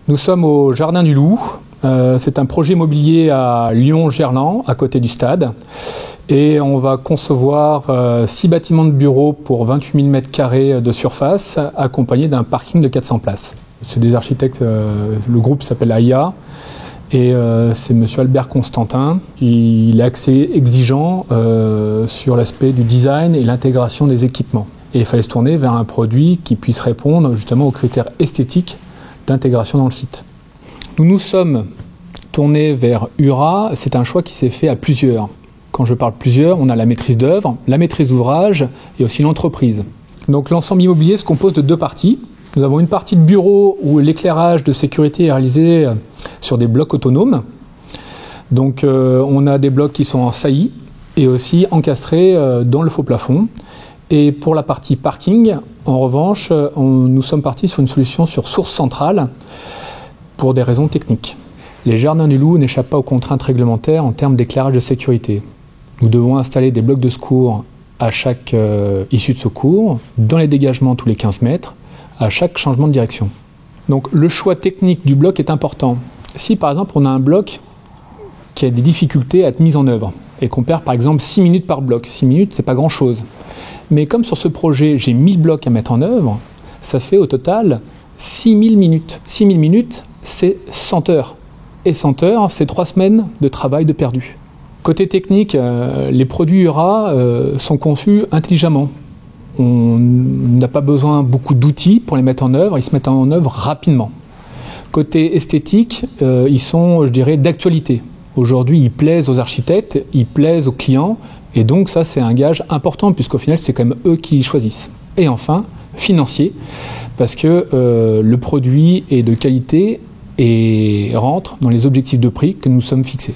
Nous sommes au Jardin du Loup. C'est un projet immobilier à Lyon-Gerland, à côté du stade. Et on va concevoir 6 bâtiments de bureaux pour 28 000 m² de surface, accompagnés d'un parking de 400 places. C'est des architectes, le groupe s'appelle AIA, et c'est M. Albert Constantin. Il est assez exigeant sur l'aspect du design et l'intégration des équipements. Et il fallait se tourner vers un produit qui puisse répondre justement aux critères esthétiques d'intégration dans le site. Nous nous sommes tournés vers URA, c'est un choix qui s'est fait à plusieurs. Quand je parle plusieurs, on a la maîtrise d'œuvre, la maîtrise d'ouvrage et aussi l'entreprise. Donc l'ensemble immobilier se compose de 2 parties. Nous avons une partie de bureau où l'éclairage de sécurité est réalisé sur des blocs autonomes. Donc on a des blocs qui sont en saillie et aussi encastrés dans le faux plafond. Et pour la partie parking, en revanche, nous sommes partis sur une solution sur source centrale pour des raisons techniques. Les Jardins du Loup n'échappent pas aux contraintes réglementaires en termes d'éclairage de sécurité. Nous devons installer des blocs de secours à chaque issue de secours, dans les dégagements tous les 15 mètres, à chaque changement de direction. Donc le choix technique du bloc est important. Si par exemple on a un bloc qui a des difficultés à être mis en œuvre et qu'on perd par exemple 6 minutes par bloc, 6 minutes c'est pas grand chose. Mais comme sur ce projet j'ai 1000 blocs à mettre en œuvre, ça fait au total 6000 minutes. 6000 minutes c'est 100 heures. Et 100 heures c'est 3 semaines de travail de perdu. Côté technique, les produits URA sont conçus intelligemment. On n'a pas besoin beaucoup d'outils pour les mettre en œuvre, ils se mettent en œuvre rapidement. Côté esthétique, ils sont, je dirais, d'actualité. Aujourd'hui, ils plaisent aux architectes, ils plaisent aux clients, et donc ça, c'est un gage important, puisqu'au final, c'est quand même eux qui choisissent. Et enfin, financier, parce que le produit est de qualité et rentre dans les objectifs de prix que nous sommes fixés.